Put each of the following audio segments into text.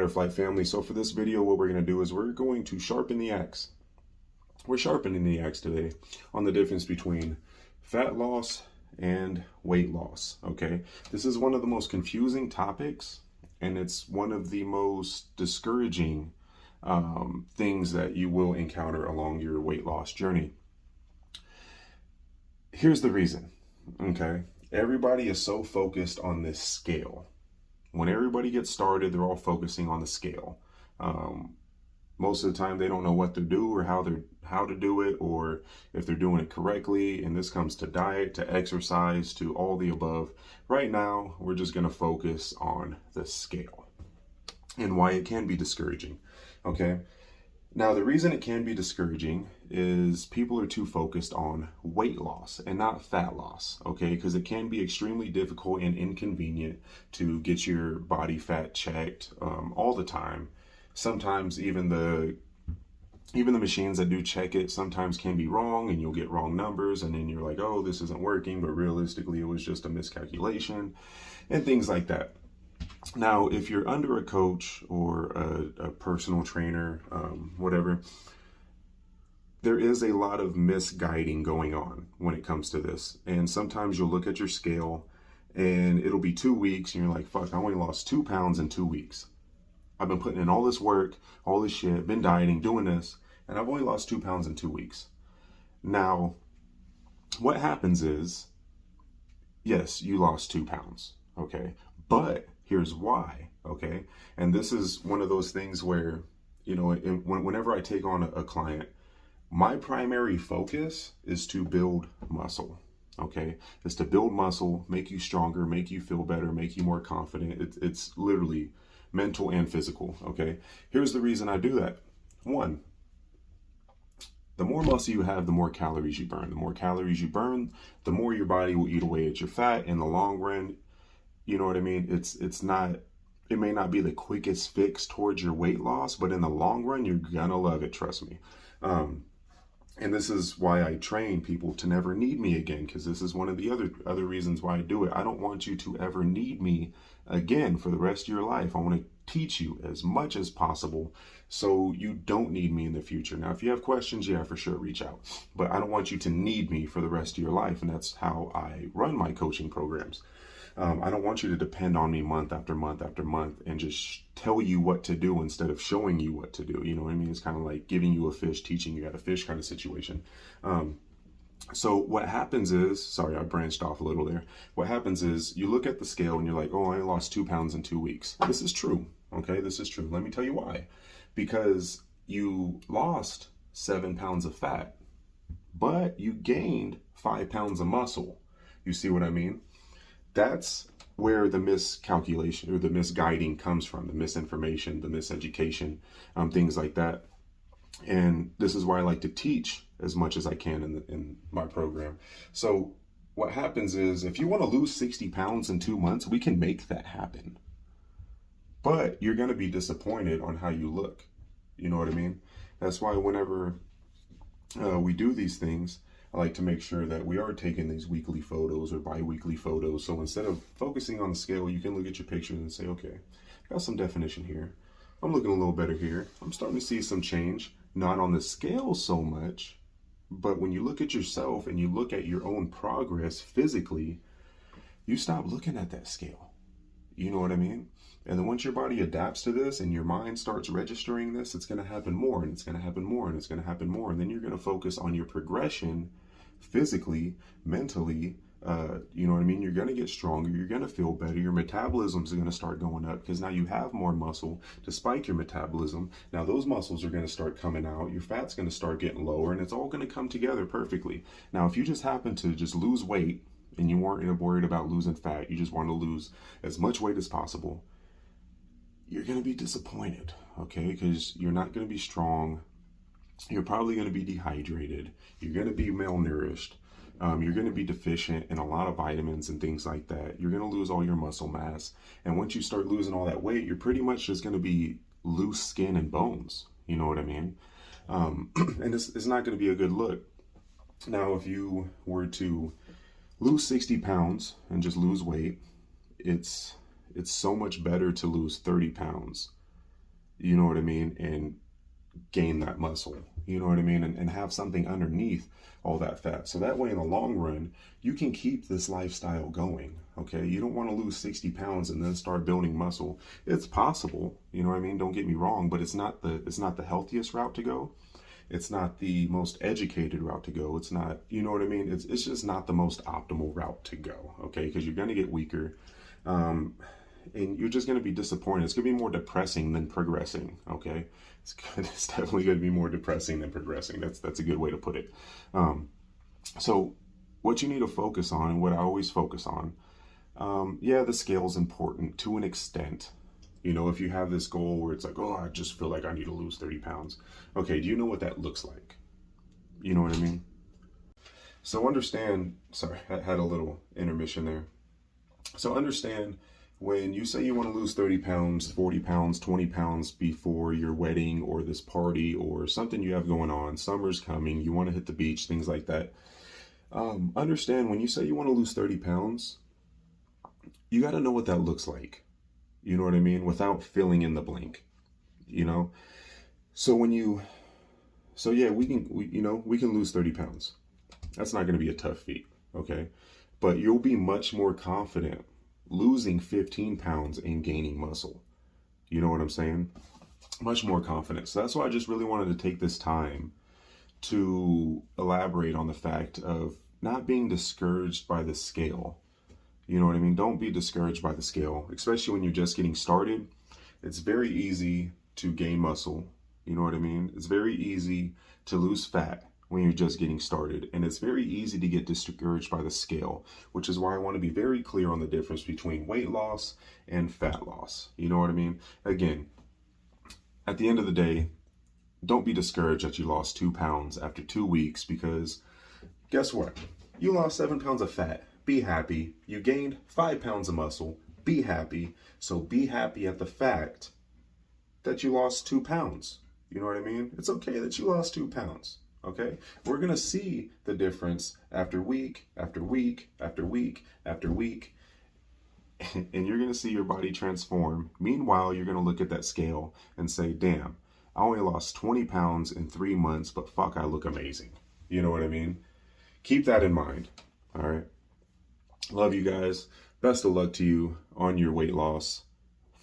Fight or Flight family. So for this video, what we're going to do is we're going to sharpen the axe. We're sharpening the axe today on the difference between fat loss and weight loss. Okay, this is one of the most confusing topics, and it's one of the most discouraging things that you will encounter along your weight loss journey. Here's the reason. Okay, everybody is so focused on this scale. When everybody gets started, they're all focusing on the scale. Most of the time, they don't know what to do or how to do it, or if they're doing it correctly. And this comes to diet, to exercise, to all the above. Right now, we're just going to focus on the scale and why it can be discouraging. Okay. Now, the reason it can be discouraging is people are too focused on weight loss and not fat loss, okay? Because it can be extremely difficult and inconvenient to get your body fat checked all the time. Sometimes even the machines that do check it sometimes can be wrong, and you'll get wrong numbers, and then you're like, oh, this isn't working, but realistically it was just a miscalculation and things like that. Now, if you're under a coach or a personal trainer, whatever, there is a lot of misguiding going on when it comes to this. And sometimes you'll look at your scale and it'll be 2 weeks and you're like, fuck, I only lost 2 pounds in 2 weeks. I've been putting in all this work, all this shit, been dieting, doing this, and I've only lost 2 pounds in 2 weeks. Now, what happens is, yes, you lost 2 pounds, okay? But here's why, okay? And this is one of those things where, you know, whenever I take on a client, my primary focus is to build muscle, okay? Is to build muscle, make you stronger, make you feel better, make you more confident. It's literally mental and physical, okay? Here's the reason I do that. One, the more muscle you have, the more calories you burn. The more calories you burn, the more your body will eat away at your fat. In the long run, you know what I mean? It may not be the quickest fix towards your weight loss, but in the long run, you're gonna love it, trust me. And this is why I train people to never need me again, because this is one of the other reasons why I do it. I don't want you to ever need me again for the rest of your life. I want to teach you as much as possible so you don't need me in the future. Now, if you have questions, yeah, for sure, reach out. But I don't want you to need me for the rest of your life, and that's how I run my coaching programs. I don't want you to depend on me month after month after month and just tell you what to do instead of showing you what to do. You know what I mean? It's kind of like giving you a fish, teaching you how to fish kind of situation. So what happens is, sorry, I branched off a little there. What happens is you look at the scale and you're like, oh, I lost 2 pounds in 2 weeks. This is true. Okay, this is true. Let me tell you why. Because you lost 7 pounds of fat, but you gained 5 pounds of muscle. You see what I mean? That's where the miscalculation or the misguiding comes from, the misinformation, the miseducation, things like that. And this is why I like to teach as much as I can in my program. So what happens is, if you want to lose 60 pounds in 2 months, we can make that happen. But you're going to be disappointed on how you look. You know what I mean? That's why whenever we do these things, I like to make sure that we are taking these weekly photos or bi-weekly photos. So instead of focusing on the scale, you can look at your pictures and say, okay, got some definition here. I'm looking a little better here. I'm starting to see some change, not on the scale so much, but when you look at yourself and you look at your own progress physically, you stop looking at that scale. You know what I mean? And then once your body adapts to this and your mind starts registering this, it's going to happen more, and it's going to happen more, and it's going to happen more. And then you're going to focus on your progression physically, mentally. You know what I mean? You're going to get stronger. You're going to feel better. Your metabolism is going to start going up because now you have more muscle to spike your metabolism. Now those muscles are going to start coming out. Your fat's going to start getting lower, and it's all going to come together perfectly. Now, if you just happen to just lose weight and you weren't worried about losing fat, you just want to lose as much weight as possible, you're going to be disappointed, okay? Because you're not going to be strong. You're probably going to be dehydrated. You're going to be malnourished. You're going to be deficient in a lot of vitamins and things like that. You're going to lose all your muscle mass. And once you start losing all that weight, you're pretty much just going to be loose skin and bones. You know what I mean? And it's not going to be a good look. Now, if you were to lose 60 pounds and just lose weight, it's so much better to lose 30 pounds you know what I mean, and gain that muscle, you know what I mean, and have something underneath all that fat. So that way, in the long run, you can keep this lifestyle going. Okay, you don't want to lose 60 pounds and then start building muscle. It's possible, you know what I mean. Don't get me wrong, but it's not the healthiest route to go. It's not the most educated route to go. It's not, you know what I mean. It's just not the most optimal route to go. Okay, because you're gonna get weaker. And you're just going to be disappointed. It's going to be more depressing than progressing. Okay, it's definitely going to be more depressing than progressing. That's a good way to put it. So what you need to focus on, and what I always focus on, yeah, the scale is important to an extent. You know, if you have this goal where it's like, oh, I just feel like I need to lose 30 pounds. Okay, do you know what that looks like? You know what I mean? So understand, sorry, I had a little intermission there. So understand, when you say you want to lose 30 pounds, 40 pounds, 20 pounds before your wedding or this party or something you have going on, summer's coming, you want to hit the beach, things like that. Understand, when you say you want to lose 30 pounds, you got to know what that looks like. You know what I mean? Without filling in the blank, you know? So yeah, we can lose 30 pounds. That's not going to be a tough feat. Okay. But you'll be much more confident losing 15 pounds and gaining muscle. You know what I'm saying? Much more confident. So that's why I just really wanted to take this time to elaborate on the fact of not being discouraged by the scale. You know what I mean? Don't be discouraged by the scale, especially when you're just getting started. It's very easy to gain muscle. You know what I mean? It's very easy to lose fat when you're just getting started. And it's very easy to get discouraged by the scale, which is why I want to be very clear on the difference between weight loss and fat loss. You know what I mean? Again, at the end of the day, don't be discouraged that you lost 2 pounds after 2 weeks, because guess what? You lost 7 pounds of fat. Be happy. You gained 5 pounds of muscle. Be happy. So be happy at the fact that you lost 2 pounds. You know what I mean? It's okay that you lost 2 pounds. Okay, we're going to see the difference after week, after week, after week, after week. And you're going to see your body transform. Meanwhile, you're going to look at that scale and say, damn, I only lost 20 pounds in 3 months, but fuck, I look amazing. You know what I mean? Keep that in mind. All right. Love you guys. Best of luck to you on your weight loss,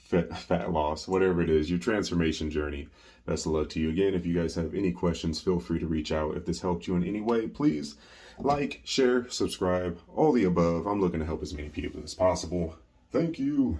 fat loss, whatever it is, your transformation journey. Best of luck to you. Again, if you guys have any questions, feel free to reach out. If this helped you in any way, please like, share, subscribe, all the above. I'm looking to help as many people as possible. Thank you.